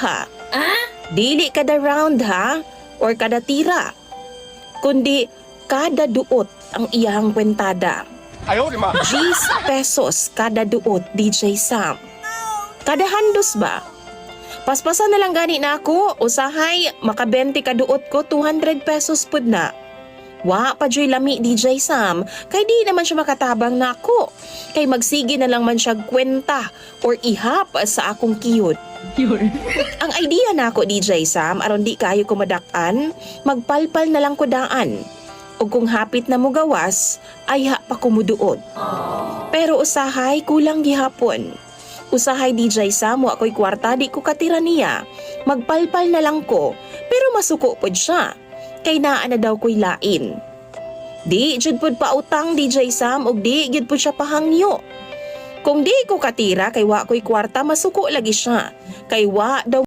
ha. Dili kada round ha, or kada tira, kundi kada duot ang iyang kwentada. 10 pesos kada duot, DJ Sam. Kada handos ba? Paspasan na lang gani na ako, usahay maka 20 ka duot ko, 200 pesos pud na. Wa pa joy lami, DJ Sam, kay di naman siya makatabang na ako. Kay magsige na lang man siya kwenta or ihap sa akong kiyot. Ang idea na ako, DJ Sam, aron di kayo kumadak-an, magpalpal na lang ko daan. O kung hapit na mo gawas, ay ha pa kumuduod. Pero usahay, kulang gihapon. Usahay, DJ Sam, wa ko'y kwarta, di ko katira niya. Magpalpal na lang ko, pero masuko pod siya. Kay naa na daw ko'y lain. Di, jud pod pautang, DJ Sam, og di, jud pod siya pahangyo. Kung di ko katira, kay wa ko'y kwarta, masuko lagi siya. Kay wa daw